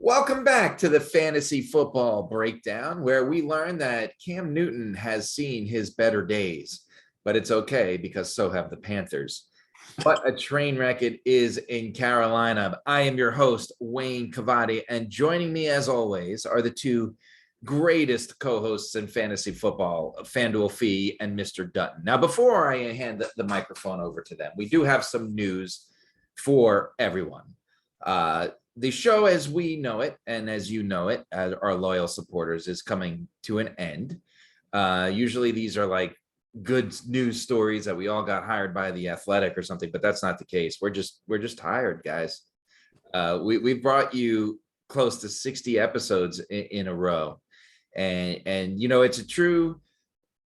Welcome back to the Fantasy Football Breakdown, where we learn that Cam Newton has seen his better days, but it's okay because so have the Panthers. What a train wreck it is in Carolina. I am your host, Wayne Cavati, and joining me as always are the two greatest co-hosts in fantasy football, Fanduel Fee and Mr. Dunton. Now, before I hand the microphone over to them, we do have some news for everyone. The show as we know it, and as you know it, as our loyal supporters, is coming to an end. Usually these are like good news stories that we all got hired by the Athletic or something, but that's not the case. We're just tired, guys. We brought you close to 60 episodes in a row. And you know, it's a true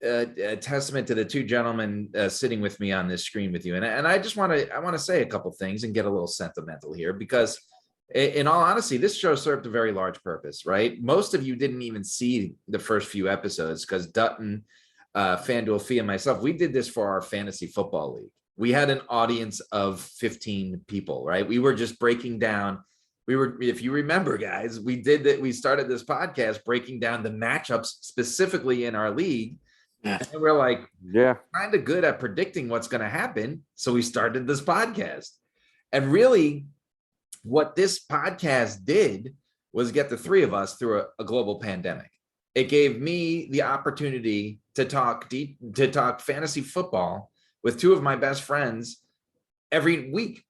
a testament to the two gentlemen sitting with me on this screen with you. And I just want to say a couple things and get a little sentimental here, because in all honesty, this show served a very large purpose, right? Most of you didn't even see the first few episodes because Dunton, Fanduel Fee, and myself, we did this for our fantasy football league. We had an audience of 15 people, right? We were just breaking down. If you remember, guys, we did that. We started this podcast breaking down the matchups specifically in our league. Yeah. And we're like, kind of good at predicting what's going to happen. So we started this podcast. And really, what this podcast did was get the three of us through a global pandemic. It gave me the opportunity to talk fantasy football with two of my best friends every week.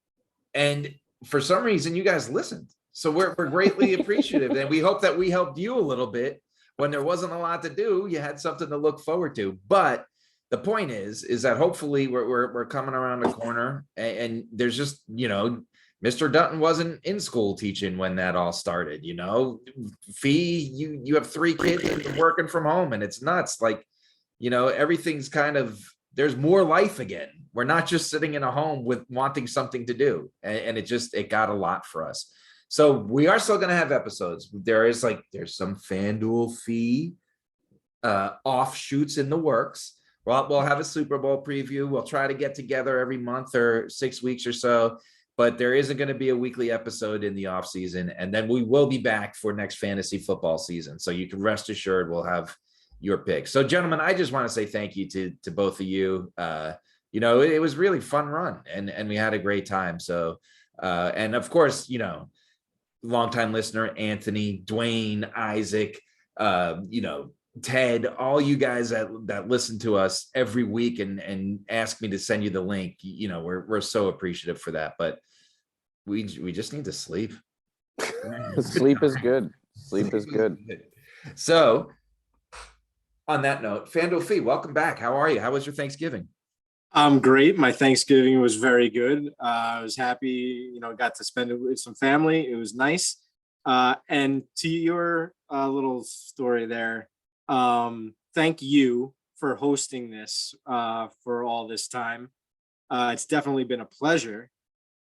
And for some reason, you guys listened. So we're greatly appreciative. And we hope that we helped you a little bit when there wasn't a lot to do. You had something to look forward to. But the point is that hopefully we're coming around the corner, and there's just, you know, Mr. Dunton wasn't in school teaching when that all started, you know. Fee, you have three kids and you're working from home, and it's nuts. Like, you know, everything's kind of, there's more life again. We're not just sitting in a home with wanting something to do. And it got a lot for us. So we are still going to have episodes. There's some Fanduel Fee offshoots in the works. We'll have a Super Bowl preview. We'll try to get together every month or 6 weeks or so. But there isn't going to be a weekly episode in the off season. And then we will be back for next fantasy football season. So you can rest assured we'll have your picks. So gentlemen, I just want to say thank you to both of you. You know, it was really fun run, and we had a great time. So, and of course, you know, longtime listener, Anthony, Dwayne, Isaac, you know, Ted, all you guys that listen to us every week and ask me to send you the link, you know, we're so appreciative for that. But we just need to sleep. Sleep is good. Sleep is good. So on that note, Fanduel Fee, welcome back. How are you? How was your Thanksgiving? I'm great. My Thanksgiving was very good. I was happy, you know, got to spend it with some family. It was nice. And to your little story there, thank you for hosting this for all this time. It's definitely been a pleasure.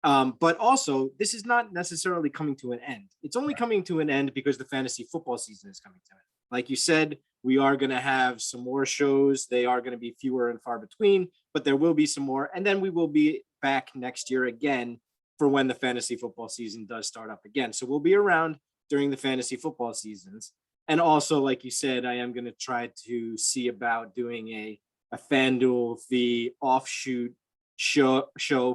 But also, this is not necessarily coming to an end. It's only coming to an end because the fantasy football season is coming to an end. Like you said, we are going to have some more shows. They are going to be fewer and far between, but there will be some more. And then we will be back next year again for when the fantasy football season does start up again. So we'll be around during the fantasy football seasons. And also, like you said, I am going to try to see about doing a Fanduel Fee offshoot show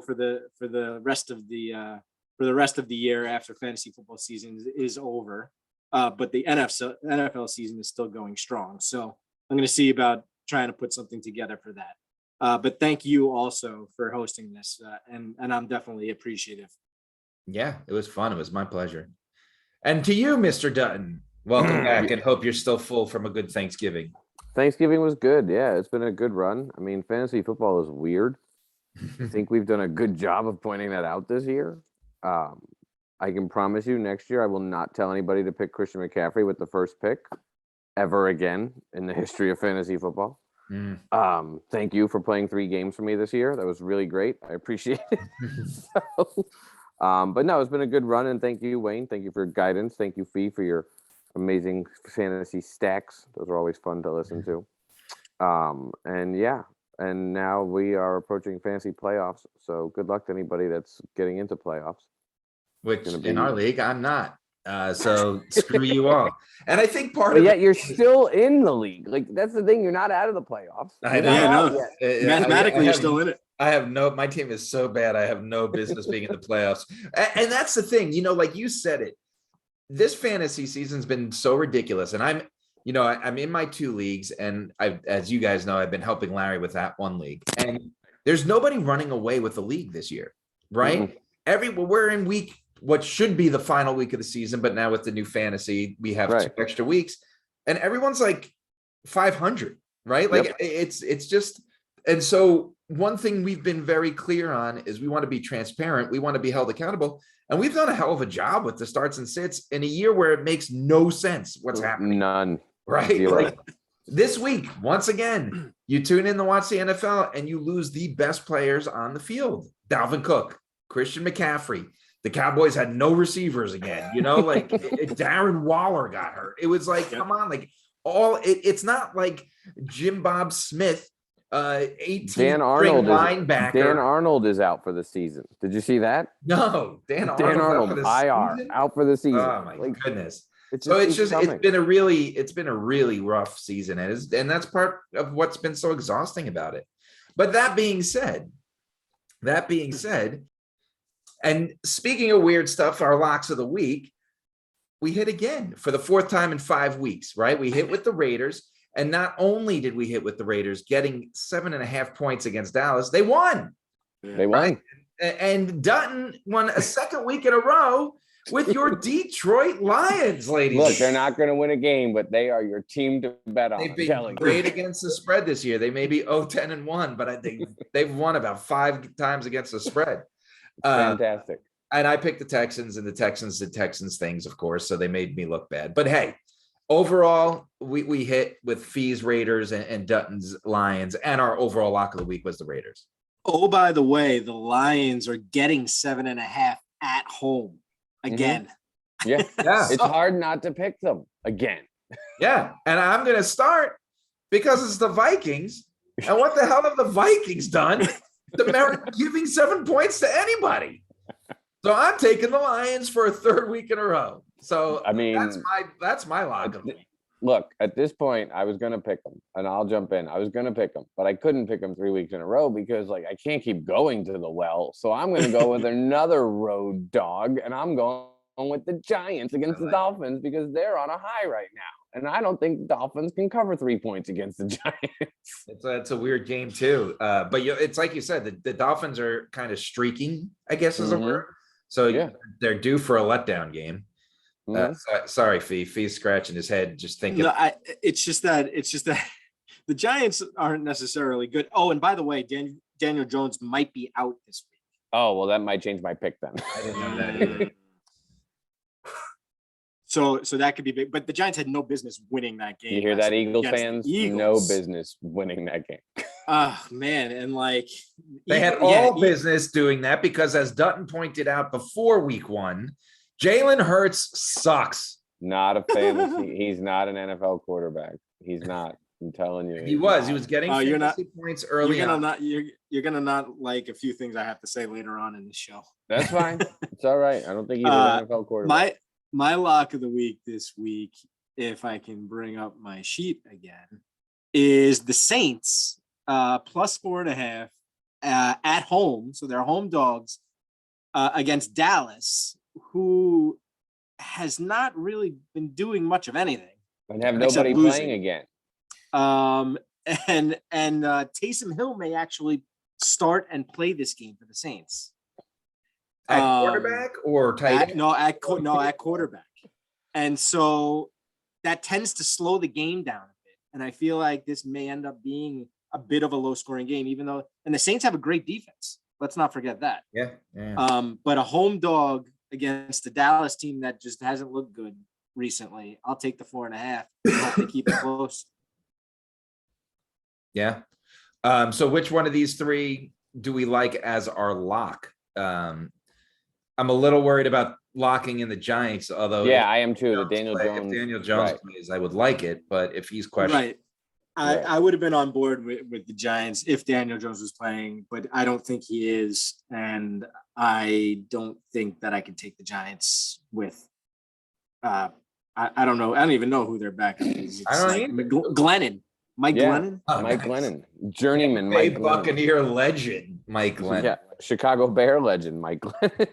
for the rest of the year after fantasy football season is over. But the NFL season is still going strong. So I'm going to see about trying to put something together for that. But thank you also for hosting this. And I'm definitely appreciative. Yeah, it was fun. It was my pleasure. And to you, Mr. Dunton, welcome back, and hope you're still full from a good Thanksgiving. Thanksgiving was good. Yeah, it's been a good run. I mean, fantasy football is weird. I think we've done a good job of pointing that out this year. I can promise you next year I will not tell anybody to pick Christian McCaffrey with the first pick ever again in the history of fantasy football. Thank you for playing 3 games for me this year. That was really great. I appreciate it. But no, it's been a good run, and thank you, Wayne. Thank you for your guidance. Thank you, Fee, for your amazing fantasy stacks. Those are always fun to listen to. And now we are approaching fantasy playoffs. So good luck to anybody that's getting into playoffs. Which in our league, I'm not. So screw you all. And I think part But of yet you're still in the league. Like that's the thing. You're not out of the playoffs. I You're know. not Yeah, out no. yet. Mathematically, I you're have- still in it. I have my team is so bad. I have no business being in the playoffs. And that's the thing, like you said it, this fantasy season's been so ridiculous. And I'm in my 2 leagues, and as you guys know, I've been helping Larry with that 1 league, and there's nobody running away with the league this year, right? We're in what should be the final week of the season, but now with the new fantasy, we have 2 extra weeks, and everyone's like 500, right? Like it's just, and so one thing we've been very clear on is we want to be transparent. We want to be held accountable. And we've done a hell of a job with the starts and sits in a year where it makes no sense what's happening. None. Right? Zero. Like this week, once again, you tune in to watch the NFL and you lose the best players on the field. Dalvin Cook, Christian McCaffrey. The Cowboys had no receivers again. Like Darren Waller got hurt. It was like, come on, like it's not like Jim Bob Smith. 18 Dan Arnold linebacker. Dan Arnold is out for the season. Did you see that? No, Dan Arnold IR out for the season. Oh my goodness. It's coming. been a really rough season, and that's part of what's been so exhausting about it. But that being said, and speaking of weird stuff, our locks of the week, we hit again for the 4th time in 5 weeks, right? We hit with the Raiders. And not only did we hit with the Raiders getting 7.5 points against Dallas, they won. They won. Right? And Dunton won a 2nd week in a row with your Detroit Lions, ladies. Look, they're not going to win a game, but they are your team to bet on. They've been great against the spread this year. They may be 10-1, but they've won about 5 times against the spread. Fantastic. And I picked the Texans, and the Texans did Texans things, of course, so they made me look bad. But hey, overall, we hit with Fee's Raiders and Dutton's Lions, and our overall lock of the week was the Raiders. Oh, by the way, the Lions are getting 7.5 at home again. Yeah. It's hard not to pick them again. Yeah, and I'm going to start because it's the Vikings. And what the hell have the Vikings done to merit giving 7 points to anybody? So I'm taking the Lions for a 3rd week in a row. So I mean, that's my lock of the week. Look, at this point, I was going to pick them, and I'll jump in. I was going to pick them, but I couldn't pick them 3 weeks in a row because, I can't keep going to the well. So I'm going to go with another road dog, and I'm going with the Giants against the Dolphins because they're on a high right now. And I don't think the Dolphins can cover 3 points against the Giants. It's a weird game too. But it's like you said, the Dolphins are kind of streaking, I guess is a word. So they're due for a letdown game. Sorry, Fee. Fee's scratching his head, just thinking. No, it's just that the Giants aren't necessarily good. Oh, and by the way, Daniel Jones might be out this week. Oh, well, that might change my pick then. I didn't know that either. So that could be big, but the Giants had no business winning that game. You hear that, Eagles fans? Eagles. No business winning that game. Man, and they had all business doing that because, as Dutton pointed out before week 1, Jalen Hurts sucks. Not a fantasy. He's not an NFL quarterback. He's not. I'm telling you. He was getting fantasy points early on. You're gonna not like a few things I have to say later on in the show. That's fine. It's all right. I don't think he's an NFL quarterback. My lock of the week this week, if I can bring up my sheet again, is the Saints plus 4.5 at home. So they're home dogs against Dallas, who has not really been doing much of anything. And have nobody playing again. And Taysom Hill may actually start and play this game for the Saints. At quarterback or tight end? At quarterback. And so that tends to slow the game down a bit. And I feel like this may end up being a bit of a low scoring game, even though, and the Saints have a great defense. Let's not forget that. Yeah. But a home dog against the Dallas team that just hasn't looked good recently, I'll take the 4.5. I hope they keep it close. Yeah. So which one of these 3 do we like as our lock? I'm a little worried about locking in the Giants, although I am too. If Daniel Jones plays, I would like it, but if he's questioned, right. I would have been on board with the Giants if Daniel Jones was playing, but I don't think he is, and I don't think that I can take the Giants with I don't know. I don't even know who their backup is. I It's don't like either. Glennon, Mike Yeah. Glennon. Oh, Mike nice. Glennon, journeyman Bay Mike Glennon. Buccaneer legend, Mike Glennon. Yeah, Chicago Bear legend Mike Glennon.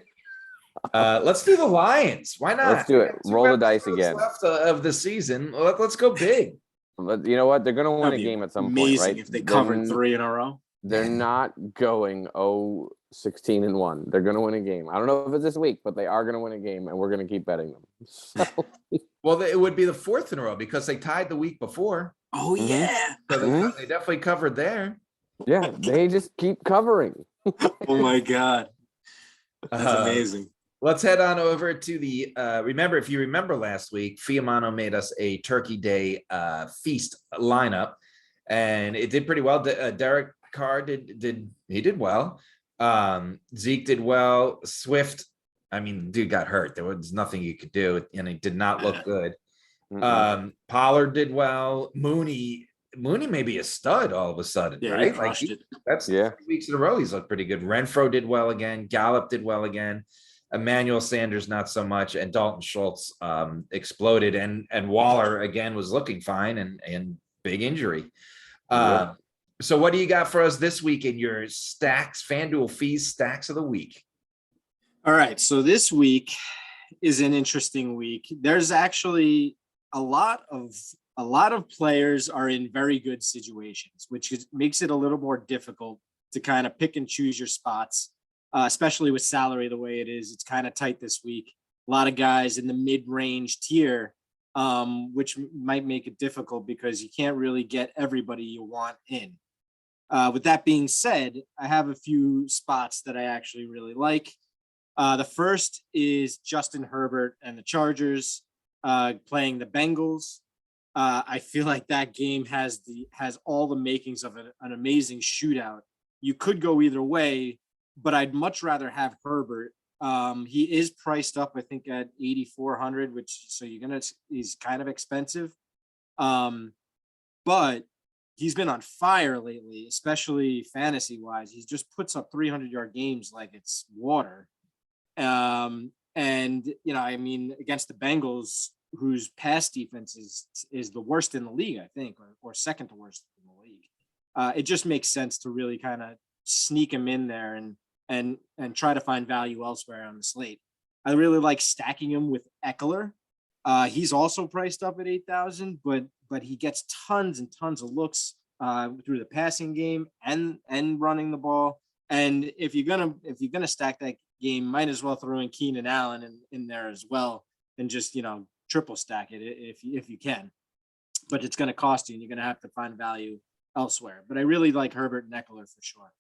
Let's do the Lions. Why not? Let's do it. We got 2 Roll the dice episodes again. left of the season. Let's go big. But you know what? They're going to win a That'd be game at some point, amazing right? if they covered They're- 3 in a row. They're not going 16-1. They're going to win a game. I don't know if it's this week, but they are going to win a game, and we're going to keep betting them. So, Well, it would be the 4th in a row because they tied the week before. Oh Mhm. yeah. So Mhm. they definitely covered there. yeah, they just keep covering. Oh my God. That's Uh, amazing. Let's head on over to the if you remember last week, Fiamano made us a Turkey Day feast lineup, and it did pretty well. Derek Carr did well. Zeke did well. Swift, I mean, dude got hurt. There was nothing you could do, and it did not look good. Pollard did well. Mooney may be a stud all of a sudden, Yeah, right? he crushed it. That's 3 weeks in a row. He's looked pretty good. Renfro did well again. Gallup did well again. Emmanuel Sanders, not so much. And Dalton Schultz exploded. And Waller again was looking fine and big injury. So what do you got for us this week in your stacks, Fanduel Fees stacks of the week? All right. So this week is an interesting week. There's actually a lot of players are in very good situations, which makes it a little more difficult to kind of pick and choose your spots, especially with salary the way it is. It's kind of tight this week. A lot of guys in the mid-range tier, which might make it difficult because you can't really get everybody you want in. With that being said, I have a few spots that I actually really like. The first is Justin Herbert and the Chargers playing the Bengals. I feel like that game has all the makings of an amazing shootout. You could go either way, but I'd much rather have Herbert. He is priced up, I think, at 8,400, he's kind of expensive. But he's been on fire lately, especially fantasy wise. He just puts up 300-yard games like it's water. And I mean, against the Bengals, whose pass defense is the worst in the league, I think, or second to worst in the league. It just makes sense to really kind of sneak him in there and try to find value elsewhere on the slate. I really like stacking him with Eckler. He's also priced up at 8,000, but he gets tons and tons of looks through the passing game and running the ball. And if you're gonna stack that game, might as well throw in Keenan Allen in there as well, and just triple stack it if you can. But it's going to cost you, and you're going to have to find value elsewhere. But I really like Herbert and Eckler for sure.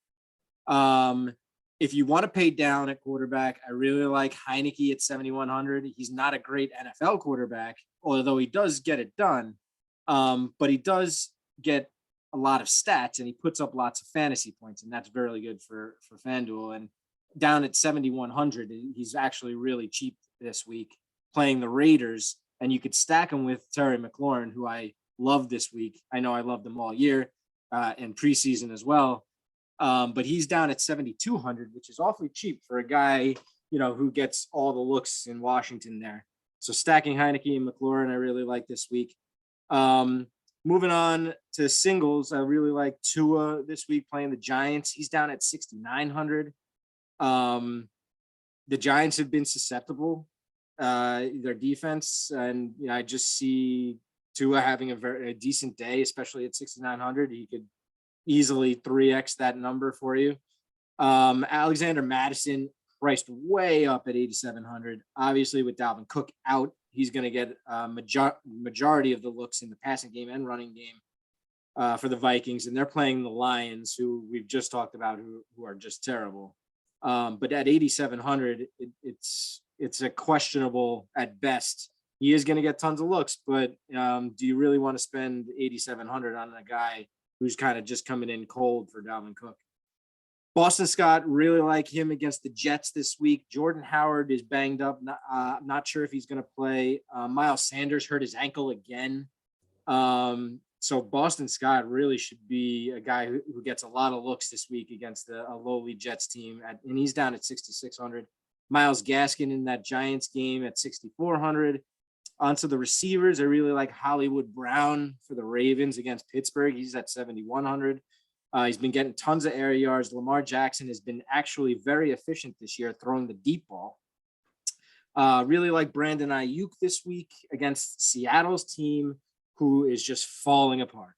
If you want to pay down at quarterback, I really like Heinicke at 7,100. He's not a great NFL quarterback, although he does get it done. But he does get a lot of stats, and he puts up lots of fantasy points, and that's very good for FanDuel. And down at 7,100, he's actually really cheap this week, playing the Raiders, and you could stack him with Terry McLaurin, who I love this week. I know I loved him all year and preseason as well. But he's down at 7,200, which is awfully cheap for a guy, who gets all the looks in Washington there. So stacking Heinicke and McLaurin, I really like this week. Moving on to singles, I really like Tua this week playing the Giants. He's down at 6,900. The Giants have been susceptible, their defense, and I just see Tua having a decent day, especially at 6,900. He could easily 3x that number for you. Alexander Madison priced way up at 8,700. Obviously, with Dalvin Cook out, he's going to get a majority of the looks in the passing game and running game for the Vikings, and they're playing the Lions, who we've just talked about, who are just terrible. But at 8,700, it's a questionable at best. He is going to get tons of looks, but do you really want to spend 8,700 on a guy who's kind of just coming in cold for Dalvin Cook? Boston Scott, really like him against the Jets this week. Jordan Howard is banged up. Not sure if he's going to play. Miles Sanders hurt his ankle again. So Boston Scott really should be a guy who gets a lot of looks this week against a lowly Jets team. And he's down at 6,600. Myles Gaskin in that Giants game at 6,400. Onto the receivers, I really like Hollywood Brown for the Ravens against Pittsburgh. He's at 7,100. He's been getting tons of air yards. Lamar Jackson has been actually very efficient this year throwing the deep ball. Really like Brandon Eiuk this week against Seattle's team, who is just falling apart.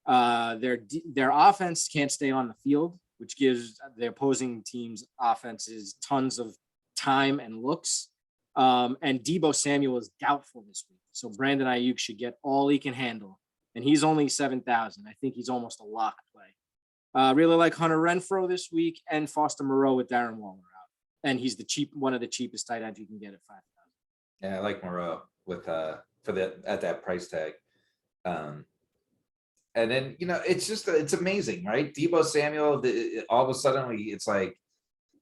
Their offense can't stay on the field, which gives the opposing team's offenses tons of time and looks. And Deebo Samuel is doubtful this week. So Brandon Eiuk should get all he can handle. And he's only 7,000. I think he's almost a lock play. Really like Hunter Renfrow this week and Foster Moreau with Darren Waller out. And he's one of the cheapest tight ends you can get at 5,000. Yeah, I like Moreau with at that price tag. And then, it's amazing, right? Deebo Samuel, all of a sudden it's like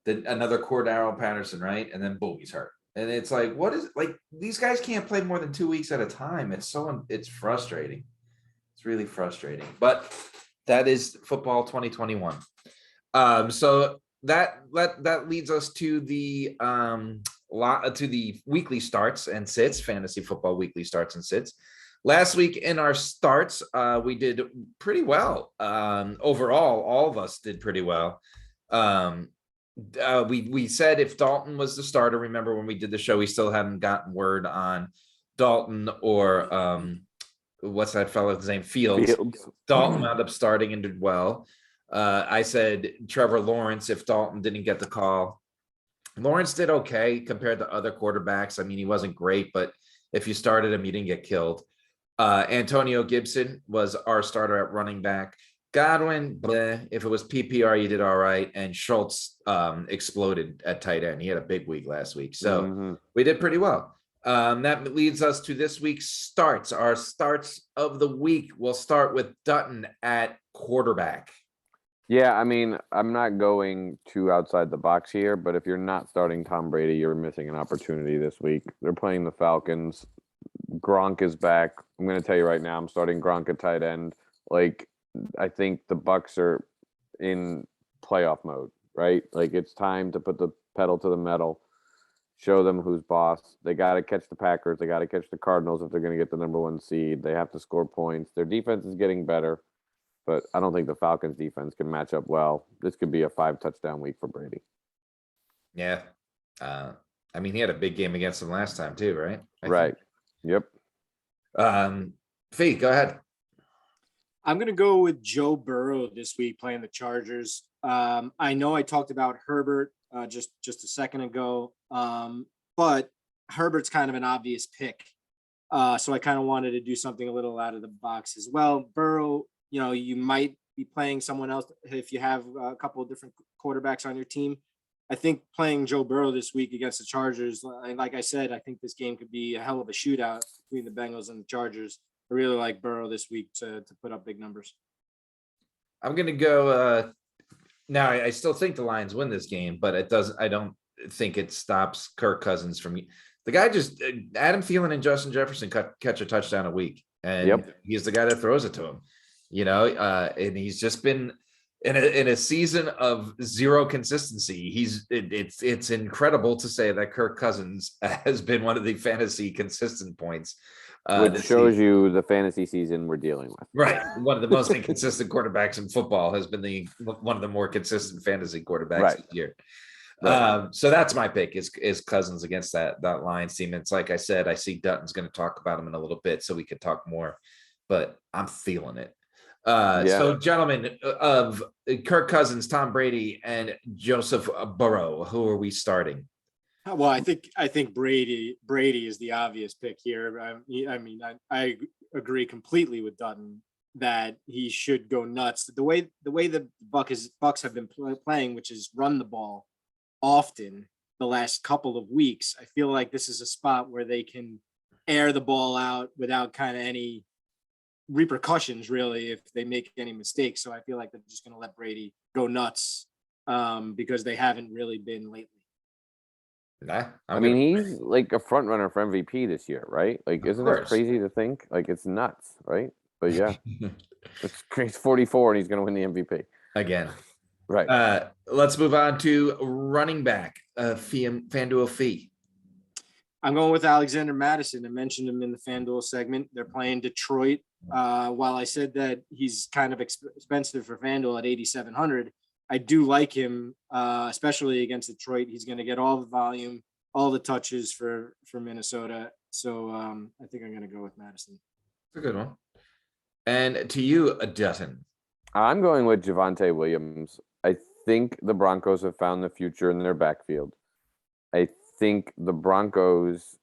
another Cordell Patterson, right? And then boom, he's hurt. And it's like, what is like these guys can't play more than 2 weeks at a time. It's frustrating. It's really frustrating. But that is football 2021. So that leads us to the weekly starts and sits, fantasy football weekly starts and sits. Last week in our starts, we did pretty well. Overall, all of us did pretty well. We said if Dalton was the starter, remember when we did the show, we still hadn't gotten word on Dalton or what's that fellow's name? Fields. Dalton wound up starting and did well. I said Trevor Lawrence if Dalton didn't get the call. Lawrence did okay compared to other quarterbacks. I mean, he wasn't great, but if you started him, you didn't get killed. Antonio Gibson was our starter at running back. Godwin, bleh. If it was PPR, you did all right. And Schultz exploded at tight end. He had a big week last week. So we did pretty well. That leads us to this week's starts. Our starts of the week. We'll start with Dunton at quarterback. Yeah, I mean, I'm not going too outside the box here, but if you're not starting Tom Brady, you're missing an opportunity this week. They're playing the Falcons. Gronk is back. I'm going to tell you right now, I'm starting Gronk at tight end. Like, I think the Bucs are in playoff mode, right? Like, it's time to put the pedal to the metal, show them who's boss. They got to catch the Packers. They got to catch the Cardinals if they're going to get the number 1 seed. They have to score points. Their defense is getting better, but I don't think the Falcons defense can match up well. This could be a 5-touchdown week for Brady. Yeah. I mean, he had a big game against them last time too, right? Right. Yep. Fee, go ahead. I'm going to go with Joe Burrow this week playing the Chargers. I know I talked about Herbert just a second ago, but Herbert's kind of an obvious pick. So I kind of wanted to do something a little out of the box as well. Burrow, you might be playing someone else if you have a couple of different quarterbacks on your team. I think playing Joe Burrow this week against the Chargers, like I said, I think this game could be a hell of a shootout between the Bengals and the Chargers. I really like Burrow this week to put up big numbers. I'm going to go now. I still think the Lions win this game, but I don't think it stops Kirk Cousins from the guy. Just Adam Thielen and Justin Jefferson catch a touchdown a week, and he's the guy that throws it to him. And he's just been in a season of zero consistency. It's incredible to say that Kirk Cousins has been one of the fantasy consistent points. Which shows you the fantasy season we're dealing with. Right. One of the most inconsistent quarterbacks in football has been one of the more consistent fantasy quarterbacks this year. Right. So that's my pick is Cousins against that Lions team. It's like I said, I see Dutton's going to talk about him in a little bit, so we could talk more, but I'm feeling it. So gentlemen, of Kirk Cousins, Tom Brady, and Joseph Burrow, who are we starting? Well, I think Brady is the obvious pick here. I agree completely with Dutton that he should go nuts. The way the Bucs have been playing, which is run the ball often the last couple of weeks, I feel like this is a spot where they can air the ball out without kind of any repercussions, really, if they make any mistakes. So I feel like they're just going to let Brady go nuts because they haven't really been lately. I mean, he's like a front runner for MVP this year, right? Like, isn't that crazy to think? Like, it's nuts, right? But yeah, it's crazy. 44 and he's going to win the MVP again. Right. Let's move on to running back, Fanduel Fee. I'm going with Alexander Madison. I mentioned him in the FanDuel segment. They're playing Detroit. While I said that he's kind of expensive for FanDuel at 8,700, I do like him, especially against Detroit. He's going to get all the volume, all the touches for Minnesota. So I think I'm going to go with Madison. It's a good one. And to you, Dutton. I'm going with Javonte Williams. I think the Broncos have found the future in their backfield. I think the Broncos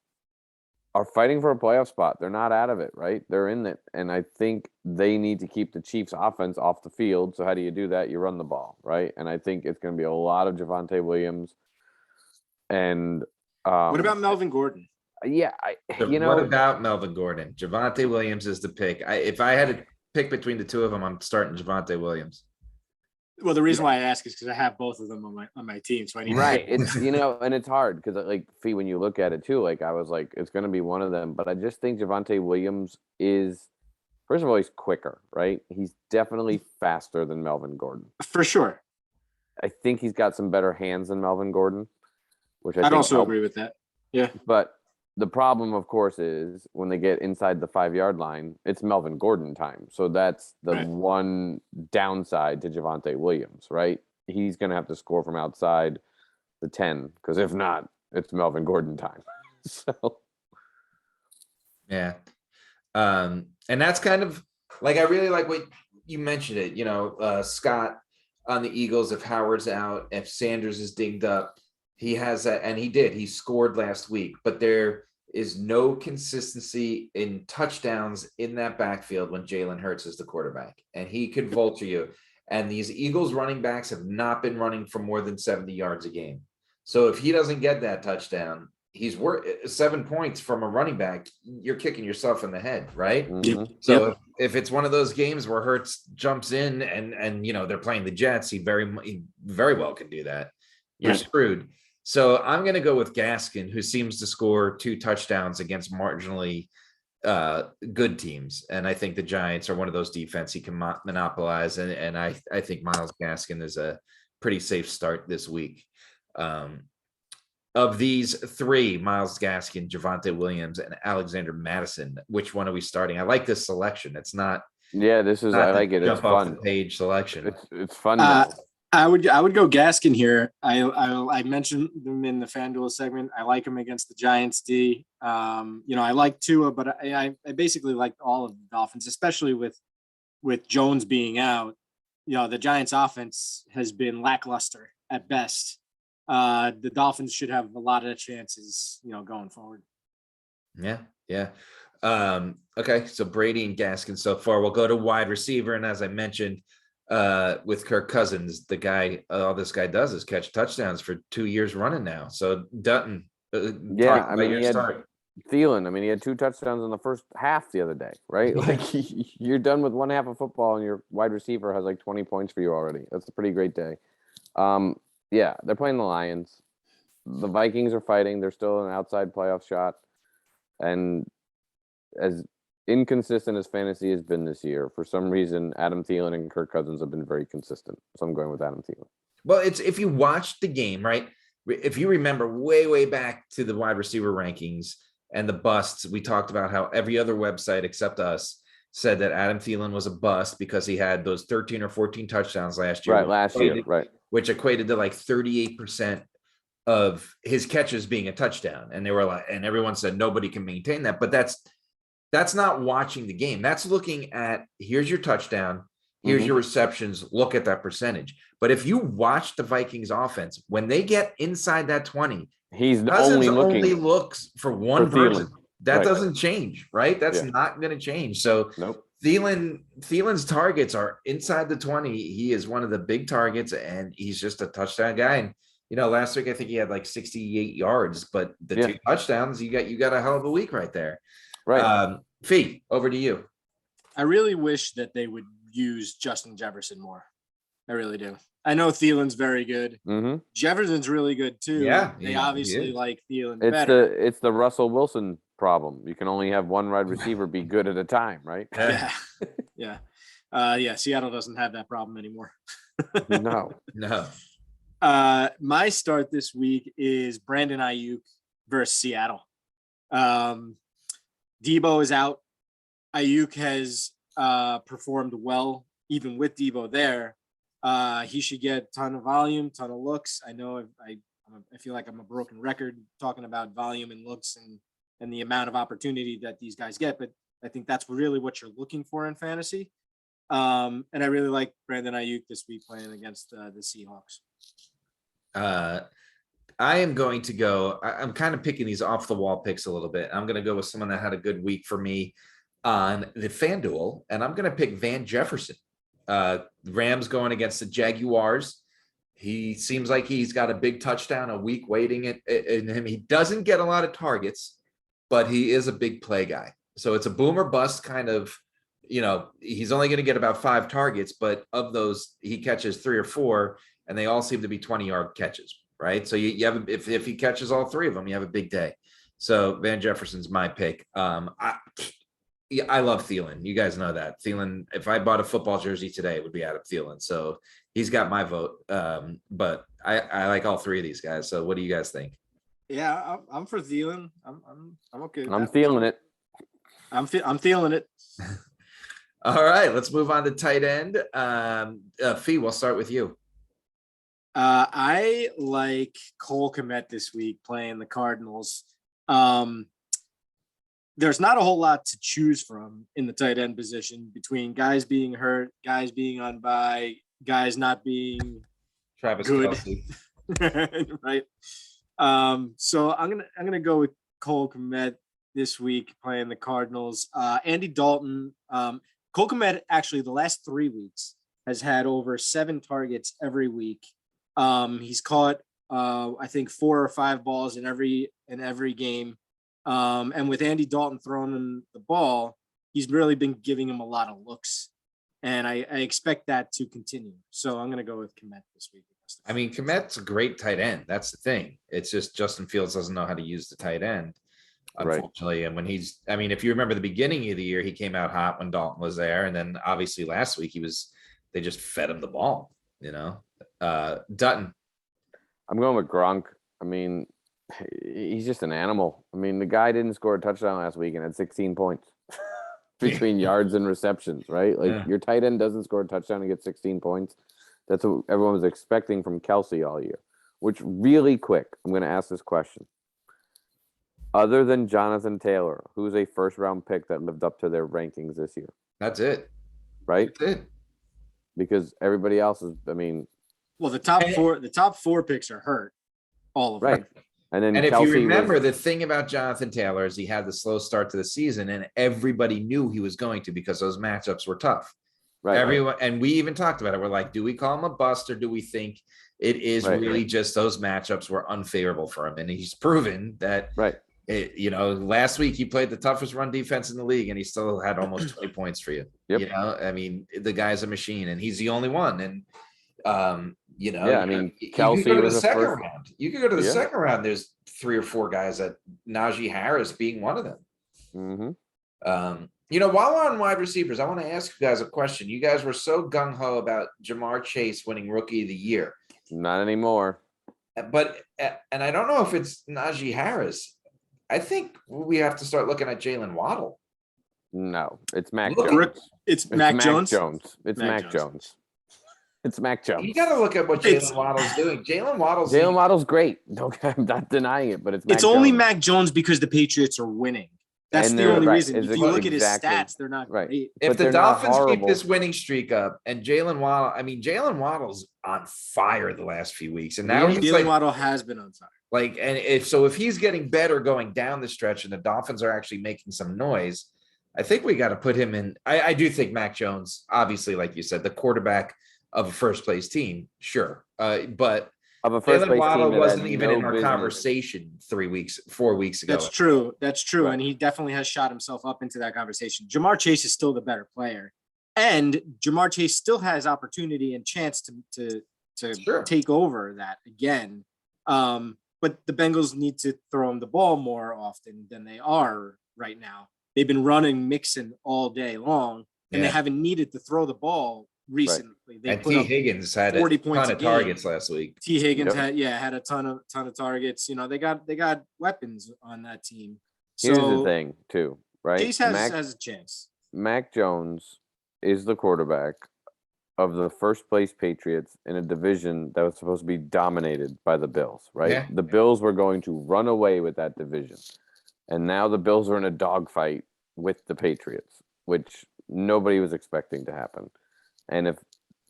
are fighting for a playoff spot. They're not out of it, right? They're in it. And I think they need to keep the Chiefs offense off the field. So how do you do that? You run the ball, right? And I think it's going to be a lot of Javonte Williams. And what about Melvin Gordon? Yeah, What about Melvin Gordon? Javonte Williams is the pick. If I had to pick between the two of them, I'm starting Javonte Williams. Well, the reason why I ask is because I have both of them on my team, so I need right. It's and it's hard because like Fee, when you look at it too, like I was like, it's going to be one of them. But I just think Javonte Williams is, first of all, he's quicker, right? He's definitely faster than Melvin Gordon for sure. I think he's got some better hands than Melvin Gordon, which I'd also agree with that. Yeah, but the problem, of course, is when they get inside the 5-yard line, it's Melvin Gordon time. So that's the one downside to Javonte Williams, right? He's going to have to score from outside the 10, because if not, it's Melvin Gordon time. So, yeah. And that's kind of like, I really like what you mentioned it, Scott on the Eagles, if Howard's out, if Sanders is dinged up, he has that, and he scored last week, but there is no consistency in touchdowns in that backfield when Jalen Hurts is the quarterback, and he could vulture you. And these Eagles running backs have not been running for more than 70 yards a game. So if he doesn't get that touchdown, he's worth 7 points from a running back. You're kicking yourself in the head, right? mm-hmm. So if it's one of those games where Hurts jumps in and they're playing the Jets, he very well could do that. You're screwed. So I'm going to go with Gaskin, who seems to score 2 touchdowns against marginally good teams. And I think the Giants are one of those defense he can monopolize. And I think Myles Gaskin is a pretty safe start this week. Of these 3, Myles Gaskin, Javonte Williams, and Alexander Madison, which one are we starting? I like this selection. It's not. Yeah, I like it. It's fun. Off the page selection. It's fun. I would go Gaskin here. I mentioned them in the FanDuel segment. I like him against the Giants D. I like Tua, but I basically like all of the Dolphins, especially with Jones being out. The Giants offense has been lackluster at best. The Dolphins should have a lot of chances, going forward. Yeah. Okay, so Brady and Gaskin so far. We'll go to wide receiver, and as I mentioned, with Kirk Cousins, the guy, all this guy does is catch touchdowns for 2 years running now. So Dunton, he had Thielen. He had 2 touchdowns in the first half the other day, right? Like you're done with one half of football, and your wide receiver has like 20 points for you already. That's a pretty great day. Yeah, they're playing the Lions. The Vikings are fighting. They're still an outside playoff shot, and as inconsistent as fantasy has been this year, for some reason, Adam Thielen and Kirk Cousins have been very consistent. So I'm going with Adam Thielen. Well, it's if you watched the game, right? If you remember way back to the wide receiver rankings and the busts, we talked about how every other website except us said that Adam Thielen was a bust because he had those 13 or 14 touchdowns last year. Right. Which equated to like 38% of his catches being a touchdown. And they were like, and everyone said nobody can maintain that. But that's not watching the game. That's looking at, here's your touchdown, here's your receptions, look at that percentage. But if you watch the Vikings offense, when they get inside that 20, he's only looks for one person. That doesn't change, right? That's not going to change. So Thielen's targets are inside the 20. He is one of the big targets, and he's just a touchdown guy. And last week I think he had like 68 yards, but the 2 touchdowns, you got a hell of a week right there. Right. Fee, over to you. I really wish that they would use Justin Jefferson more. I really do. I know Thielen's very good. Mm-hmm. Jefferson's really good too. Yeah, they obviously like Thielen better. It's the Russell Wilson problem. You can only have one wide receiver be good at a time, right? Yeah. Seattle doesn't have that problem anymore. No. My start this week is Brandon Eiuk versus Seattle. Debo is out. Eiuk has performed well, even with Debo there. He should get a ton of volume, ton of looks. I know I feel like I'm a broken record talking about volume and looks and the amount of opportunity that these guys get, but I think that's really what you're looking for in fantasy. And I really like Brandon Eiuk this week playing against the Seahawks. I am going to go. I'm kind of picking these off the wall picks a little bit. I'm going to go with someone that had a good week for me on the Fanduel, and I'm going to pick Van Jefferson. Rams going against the Jaguars. He seems like he's got a big touchdown a week waiting in him. He doesn't get a lot of targets, but he is a big play guy. So it's a boom or bust kind of, he's only going to get about 5 targets, but of those, he catches 3 or 4, and they all seem to be 20-yard catches, right? So you have, if he catches all 3 of them, you have a big day. So Van Jefferson's my pick. I love Thielen. You guys know that. Thielen, if I bought a football jersey today, it would be out of Thielen. So he's got my vote. But I like all 3 of these guys. So what do you guys think? Yeah, I'm for Thielen. I'm okay. I'm feeling it. I'm feeling it. All right, let's move on to tight end. Fee, we'll start with you. I like Cole Comet this week playing the Cardinals. There's not a whole lot to choose from in the tight end position between guys being hurt, guys being on bye, guys not being Travis good. Kelce. Right. So I'm gonna go with Cole Komet this week playing the Cardinals. Andy Dalton. Cole Komet actually the last 3 weeks has had over 7 targets every week. He's caught I think 4 or 5 balls in every game. And with Andy Dalton throwing him the ball, he's really been giving him a lot of looks. And I expect that to continue. So I'm going to go with Komet this week. I mean, Komet's a great tight end. That's the thing. It's just Justin Fields doesn't know how to use the tight end, unfortunately. Right. And when if you remember the beginning of the year, he came out hot when Dalton was there. And then obviously last week they just fed him the ball, Dutton. I'm going with Gronk. I mean, he's just an animal. I mean, the guy didn't score a touchdown last week and had 16 points between yards and receptions, right? Like your tight end doesn't score a touchdown and get 16 points. That's what everyone was expecting from Kelce all year. Which really quick, I'm going to ask this question. Other than Jonathan Taylor, who's a first-round pick that lived up to their rankings this year? That's it. Right? That's it. Because everybody else is, well, the top four picks are hurt. All of them. Right. And if you remember, the thing about Jonathan Taylor is he had the slow start to the season, and everybody knew he was going to because those matchups were tough. Right. Everyone, and we even talked about it. We're like, do we call him a bust, or do we think it is really just those matchups were unfavorable for him? And he's proven that. Right. Last week he played the toughest run defense in the league, and he still had almost 20 points for you. Yep. The guy's a machine, and he's the only one. And Kelce was the second round. You could go to the second round. There's 3 or 4 guys that Najee Harris being one of them. Mm-hmm. While we're on wide receivers, I want to ask you guys a question. You guys were so gung-ho about Jamar Chase winning Rookie of the Year. Not anymore. But, and I don't know if it's Najee Harris. I think we have to start looking at Jalen Waddle. No, it's Mac Jones. It's Mac Jones. It's Mac Jones. It's Mac Jones. You got to look at what Jalen Waddle's doing. Jalen Waddle's great. I'm not denying it, but it's only Mac Jones because the Patriots are winning. That's the only reason. If you look at his stats, they're not great. If the Dolphins keep this winning streak up, and Jalen Waddle's on fire the last few weeks, and now Jalen Waddle has been on fire. If he's getting better going down the stretch, and the Dolphins are actually making some noise, I think we got to put him in. I do think Mac Jones, obviously, like you said, the quarterback of a first place team, sure, but. Of a first place Waddle team wasn't even in our conversation 4 weeks ago. That's true. Right. And he definitely has shot himself up into that conversation. Jamar Chase is still the better player. And Jamar Chase still has opportunity and chance to take over that again. But the Bengals need to throw him the ball more often than they are right now. They've been running Mixon all day long, and they haven't needed to throw the ball recently. Right. And T. Higgins had 40 points ton of targets last week. T. Higgins had a ton of targets. They got weapons on that team. Here's the So thing, too, right? Case has a chance. Mac Jones is the quarterback of the first place Patriots in a division that was supposed to be dominated by the Bills, right? Yeah. The Bills were going to run away with that division. And now the Bills are in a dogfight with the Patriots, which nobody was expecting to happen. And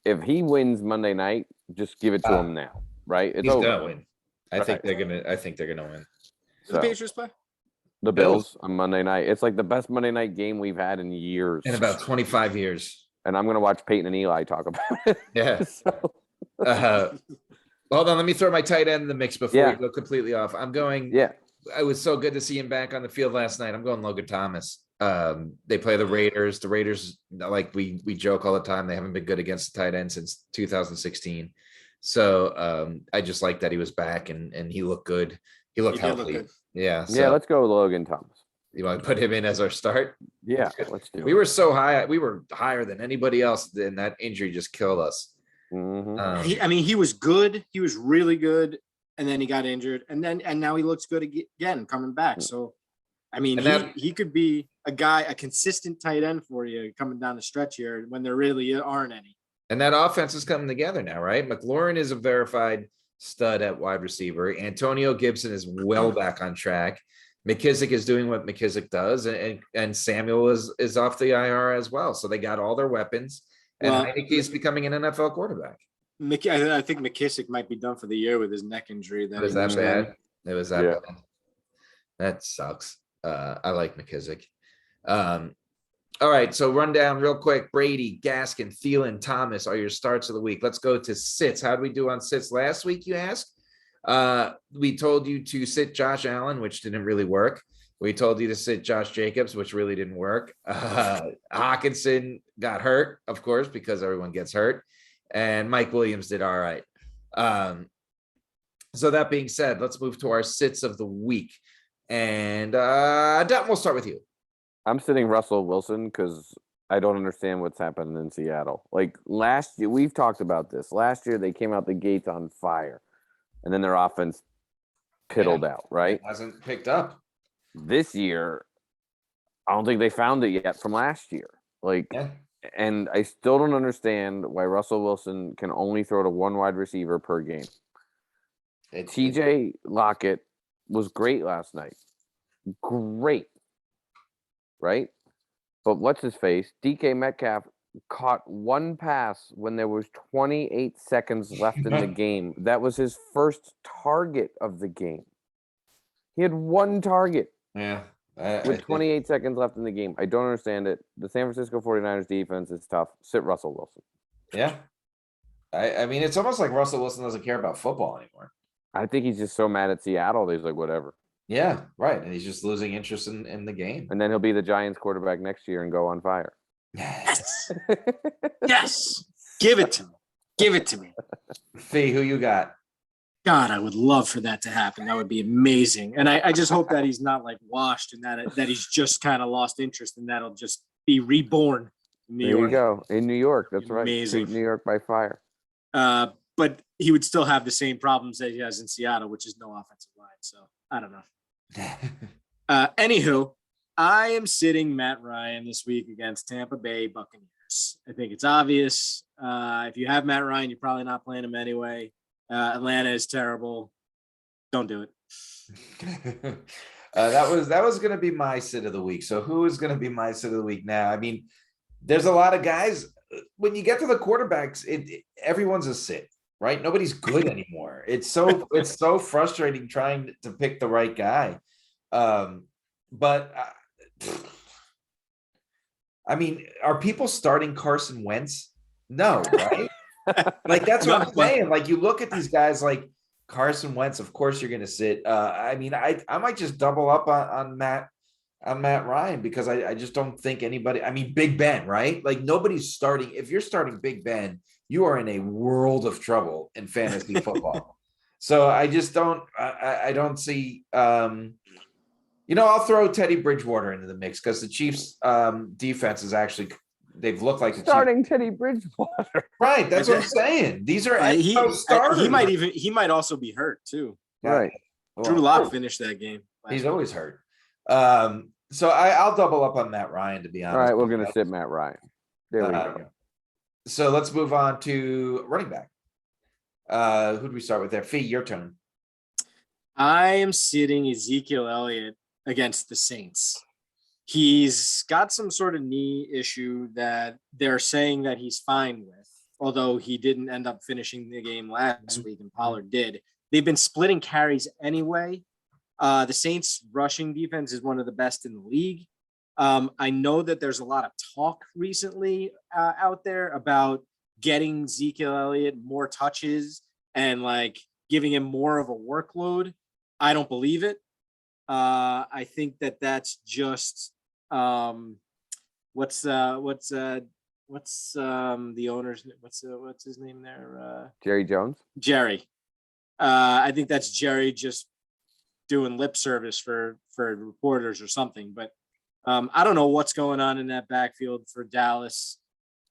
if he wins Monday night, just give it to him now, right? It's He's over. gonna win. I think Right. they're gonna win. Does the Patriots play? The Bills. Bills on Monday night. It's like the best Monday night game we've had in years. In about 25 years. And I'm going to watch Peyton and Eli talk about it. Yeah. So, Hold on, let me throw my tight end in the mix before we go completely off. I'm going. yeah. It was so good to see him back on the field last night. I'm going Logan Thomas. They play the Raiders. The Raiders, like we joke all the time, they haven't been good against the tight end since 2016. So I just like that he was back and he looked good. He looked healthy. Yeah. So Yeah, let's go with Logan Thomas. you want to put him in as our start? Yeah, let's do it. We were so high. We were higher than anybody else. And that injury just killed us. Mhm. He was good. He was really good. And then he got injured. And now he looks good again coming back. So, I mean, he could be a consistent tight end for you coming down the stretch here when there really aren't any. And that offense is coming together now, right? McLaurin is a verified stud at wide receiver. Antonio Gibson is well back on track. McKissick is doing what McKissick does, and Samuel is off the IR as well. So they got all their weapons, and Heinicke is becoming an NFL quarterback. I think McKissick might be done for the year with his neck injury. It was that bad. It was that bad. That sucks. I like McKissick. All right, so run down real quick. Brady, Gaskin, Thielen, Thomas are your starts of the week. Let's go to sits. How did we do on sits last week, you asked? We told you to sit Josh Allen, which didn't really work. We told you to sit Josh Jacobs, which really didn't work. Hawkinson got hurt, of course, because everyone gets hurt. And Mike Williams did all right. So that being said, let's move to our sits of the week. And Dunton, we'll start with you. I'm sitting Russell Wilson because I don't understand what's happening in Seattle. Like last year, we've talked about this. Last year, they came out the gates on fire. And then their offense piddled out, right? It hasn't picked up. This year, I don't think they found it yet from last year. And I still don't understand why Russell Wilson can only throw to one wide receiver per game. TJ Lockett was great last night. Great. Right? But what's his face? DK Metcalf caught one pass when there was 28 seconds left in the game. That was his first target of the game. He had one target. Yeah. With 28 seconds left in the game. I don't understand it. The San Francisco 49ers defense is tough. Sit Russell Wilson. Yeah. I mean, it's almost like Russell Wilson doesn't care about football anymore. I think he's just so mad at Seattle. He's like, whatever. Yeah, right. And he's just losing interest in the game. And then he'll be the Giants quarterback next year and go on fire. Yes. Yes. Give it to me. Give it to me. Fee, who you got? God, I would love for that to happen. That would be amazing. And I just hope that he's not like washed and that he's just kind of lost interest and that'll just be reborn in New York. There you go. In New York. That's right. Amazing. Treat New York by fire. But he would still have the same problems that he has in Seattle, which is no offensive line. So I don't know. Anywho, I am sitting Matt Ryan this week against Tampa Bay Buccaneers. I think it's obvious. If you have Matt Ryan, you're probably not playing him anyway. Atlanta is terrible. Don't do it. That was going to be my sit of the week. So who is going to be my sit of the week now? I mean, there's a lot of guys. When you get to the quarterbacks, everyone's a sit, right? Nobody's good anymore. It's so frustrating trying to pick the right guy. But I mean, are people starting Carson Wentz? No, right? Like that's what I'm saying. Like you look at these guys like Carson Wentz, of course you're gonna sit. I mean, I might just double up on Matt Ryan because I just don't think anybody, I mean, Big Ben, right? Like nobody's starting. If you're starting Big Ben, you are in a world of trouble in fantasy football. So I just don't see I'll throw Teddy Bridgewater into the mix because the Chiefs defense is actually they've looked like starting Teddy Bridgewater. Right. That's what I'm saying. These are starters. He might also be hurt too. Right. Drew Lock finished that game. He's always hurt. So I'll double up on Matt Ryan, to be honest. All right, we're gonna sit Matt Ryan. There we go. So let's move on to running back. Who do we start with there? Fee, your turn. I am sitting Ezekiel Elliott against the Saints. He's got some sort of knee issue that they're saying that he's fine with, although he didn't end up finishing the game last week and Pollard did. They've been splitting carries anyway. The Saints rushing defense is one of the best in the league. I know that there's a lot of talk recently out there about getting Ezekiel Elliott more touches and like giving him more of a workload. I don't believe it. I think that that's just what's the owner's what's his name there? Jerry Jones. Jerry. I think that's Jerry just doing lip service for reporters or something. But I don't know what's going on in that backfield for Dallas.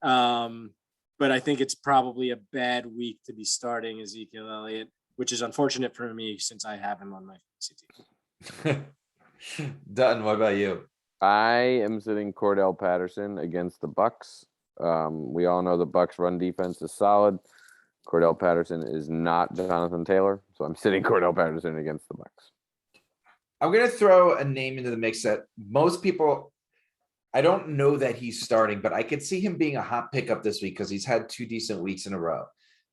But I think it's probably a bad week to be starting Ezekiel Elliott, which is unfortunate for me since I have him on my fantasy team. Dutton, what about you? I am sitting Cordell Patterson against the Bucks. We all know the Bucks run defense is solid. Cordell Patterson is not Jonathan Taylor, so I'm sitting Cordell Patterson against the Bucks. I'm going to throw a name into the mix that most people, I don't know that he's starting, but I could see him being a hot pickup this week because he's had 2 decent weeks in a row,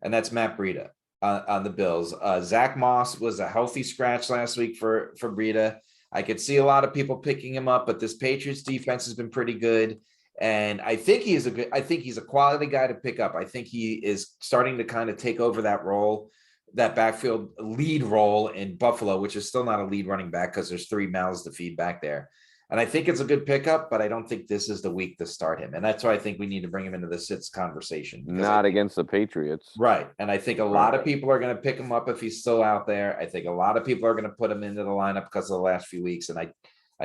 and that's Matt Breida on the Bills. Zach Moss was a healthy scratch last week for Breida. I could see a lot of people picking him up, but this Patriots defense has been pretty good. And I think he's a quality guy to pick up. I think he is starting to kind of take over that role, that backfield lead role in Buffalo, which is still not a lead running back because there's 3 mouths to feed back there. And I think it's a good pickup, but I don't think this is the week to start him. And that's why I think we need to bring him into the sits conversation. Not against the Patriots. Right. And I think a lot of people are going to pick him up if he's still out there. I think a lot of people are going to put him into the lineup because of the last few weeks. And I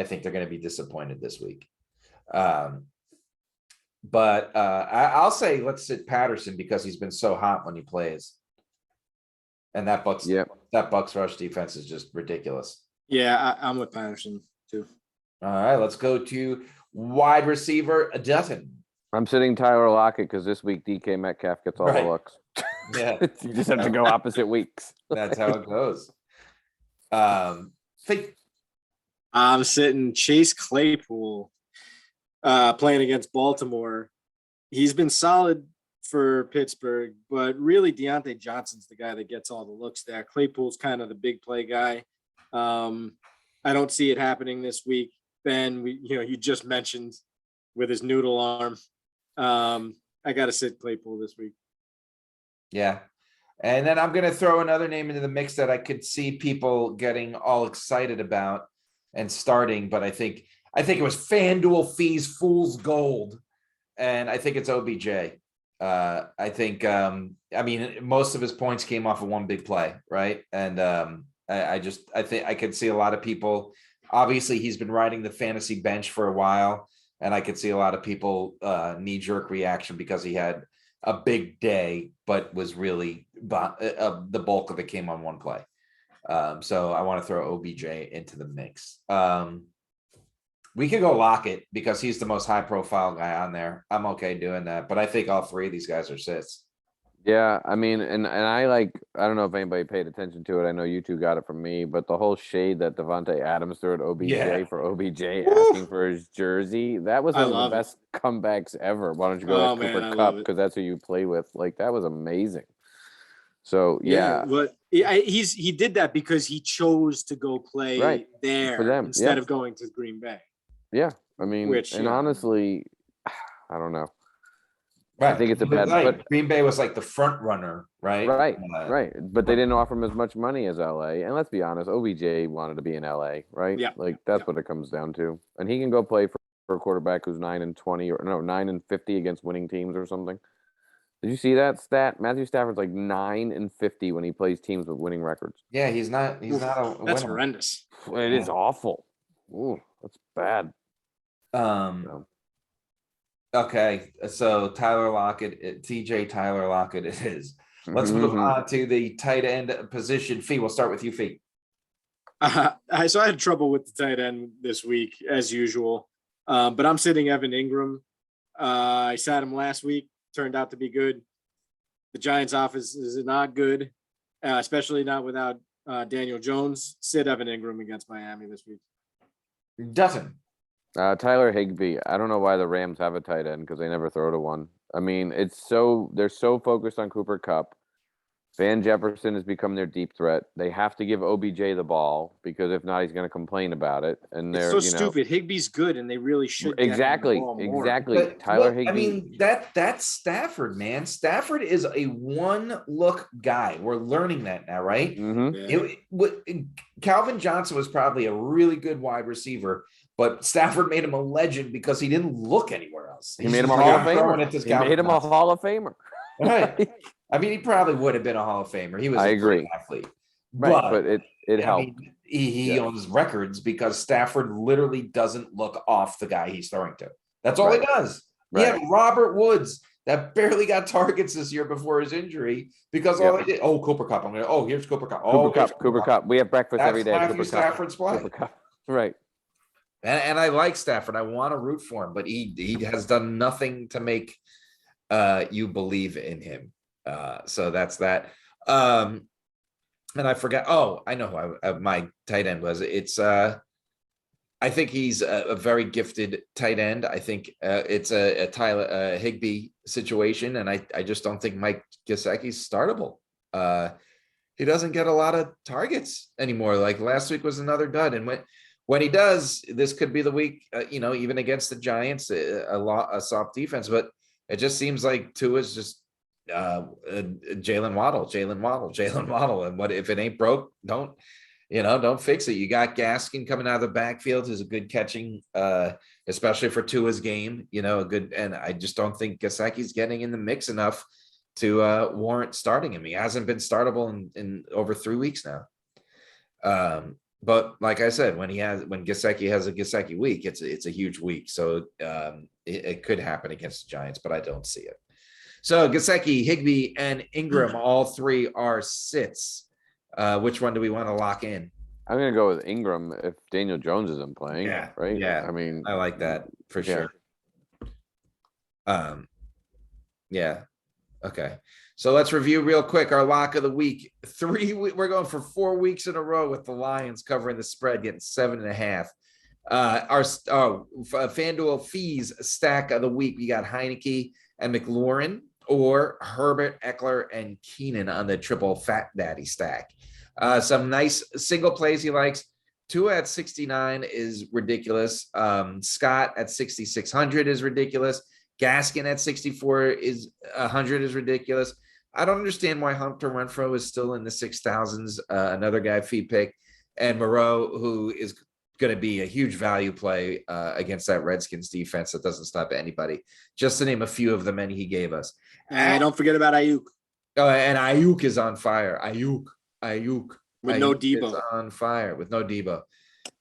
think they're going to be disappointed this week. But I'll say let's sit Patterson because he's been so hot when he plays. And that Bucks rush defense is just ridiculous. Yeah, I'm with Patterson too. All right, let's go to wide receiver Dutton. I'm sitting Tyler Lockett because this week DK Metcalf gets all the looks. Yeah, you just have to go opposite weeks. That's how it goes. I'm sitting Chase Claypool playing against Baltimore. He's been solid for Pittsburgh, but really Deontay Johnson's the guy that gets all the looks there. Claypool's kind of the big play guy. I don't see it happening this week. Ben, you just mentioned with his noodle arm. I got to sit Claypool this week. Yeah. And then I'm going to throw another name into the mix that I could see people getting all excited about and starting, but I think it was Fanduel Fee's Fool's Gold. And I think it's OBJ. I think, most of his points came off of one big play, right? And I think I could see a lot of people. Obviously, he's been riding the fantasy bench for a while, and I could see a lot of people knee-jerk reaction because he had a big day, but was really the bulk of it came on one play. So I want to throw OBJ into the mix. We could go Lockett because he's the most high-profile guy on there. I'm okay doing that, but I think all 3 of these guys are sits. Yeah, I mean, and I don't know if anybody paid attention to it. I know you two got it from me, but the whole shade that Devontae Adams threw at OBJ for OBJ asking for his jersey, that was one of the best comebacks ever. Why don't you go to Cooper Kupp because that's who you play with? Like, that was amazing. So, yeah. But he did that because he chose to go play there for them instead of going to Green Bay. Yeah, I mean, honestly, I don't know. Right. I think it's a bad. But Green Bay was like the front runner, right? Right. But they didn't offer him as much money as LA. And let's be honest, OBJ wanted to be in LA, right? Yeah. Like that's what it comes down to. And he can go play for a quarterback who's 9-20 or 9-50 against winning teams or something. Did you see that stat? Matthew Stafford's like 9-50 when he plays teams with winning records. Yeah, he's not a that's winner. Horrendous. It is awful. Ooh, that's bad. Okay, so Tyler Lockett, TJ Tyler Lockett it is. Let's move on to the tight end position. Fee, we'll start with you, Fee. So I had trouble with the tight end this week, as usual. But I'm sitting Evan Ingram. I sat him last week. Turned out to be good. The Giants' offense is not good, especially not without Daniel Jones. Sit Evan Ingram against Miami this week. Dutton. Tyler Higbee. I don't know why the Rams have a tight end because they never throw to one. I mean, they're so focused on Cooper Kupp. Van Jefferson has become their deep threat. They have to give OBJ the ball because if not, he's going to complain about it. And they're It's so stupid. Higbee's good, and they really should. Exactly. Tyler Higbee. I mean, that's Stafford, man. Stafford is a one-look guy. We're learning that now, right? Mm-hmm. Calvin Johnson was probably a really good wide receiver, but Stafford made him a legend because he didn't look anywhere else. He made him a Hall of Famer. He made him a Hall of Famer. Right. I mean, he probably would have been a Hall of Famer. He was a great athlete. Right, but it helped. Mean, he owns records because Stafford literally doesn't look off the guy he's throwing to. That's all he does. He had Robert Woods that barely got targets this year before his injury because all he did. Oh, Cooper Kupp. Here's Cooper Kupp. Cooper Kupp. We have breakfast every day. Matthew Stafford's play. Cooper Kupp. Right. And I like Stafford. I want to root for him, but he has done nothing to make you believe in him. So that's that. And I forgot. Oh, I know who my tight end was. It's I think he's a very gifted tight end. I think it's a Tyler Higbee situation, and I just don't think Mike Gesicki's startable. He doesn't get a lot of targets anymore. Like last week was another dud, and when he does, this could be the week. Even against the Giants, a soft defense, but it just seems like Tua's just Jalen Waddle. And what if it ain't broke? Don't fix it. You got Gaskin coming out of the backfield, who's a good catching, especially for Tua's game. And I just don't think Gesicki's getting in the mix enough to warrant starting him. He hasn't been startable in over 3 weeks now. But like I said, when Gesicki has a Gesicki week, it's a huge week. So it could happen against the Giants, but I don't see it. So Gesicki, Higbee, and Ingram, all three are sits. Which one do we want to lock in? I'm going to go with Ingram if Daniel Jones isn't playing. Yeah, right. Yeah, I mean, I like that for sure. Yeah. Okay. So let's review real quick our lock of the week. We're going for 4 weeks in a row with the Lions covering the spread, getting 7.5. Our Fanduel Fees stack of the week. We got Heineke and McLaurin, or Herbert, Eckler, and Keenan on the triple fat daddy stack. Some nice single plays he likes. Tua at 69 is ridiculous. Scott at 6,600 is ridiculous. Gaskin at 100 is ridiculous. I don't understand why Hunter Renfrow is still in the 6,000s. Another guy fee pick, and Moreau, who is going to be a huge value play against that Redskins defense that doesn't stop anybody. Just to name a few of the many he gave us. And don't forget about Eiuk. Oh, and Eiuk is on fire. Eiuk with no Debo. Is on fire with no Debo.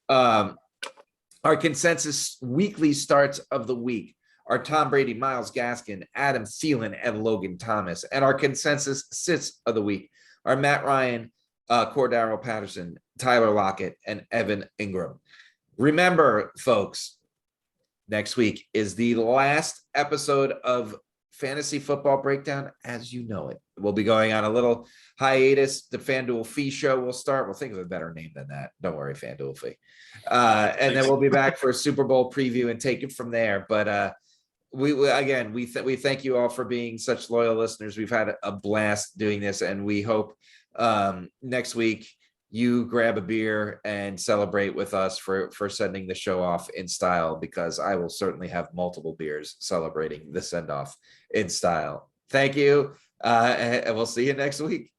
Our consensus weekly starts of the week are Tom Brady, Myles Gaskin, Adam Thielen, and Logan Thomas. And our consensus sits of the week are Matt Ryan, Cordell Patterson, Tyler Lockett, and Evan Ingram. Remember, folks, next week is the last episode of Fantasy Football Breakdown as you know it. We'll be going on a little hiatus. The Fanduel Fee show will start. We'll think of a better name than that. Don't worry, Fanduel Fee. And then we'll be back for a Super Bowl preview and take it from there. But we thank you all for being such loyal listeners. We've had a blast doing this, and we hope next week you grab a beer and celebrate with us for sending the show off in style, because I will certainly have multiple beers celebrating the send off in style. Thank you. And we'll see you next week.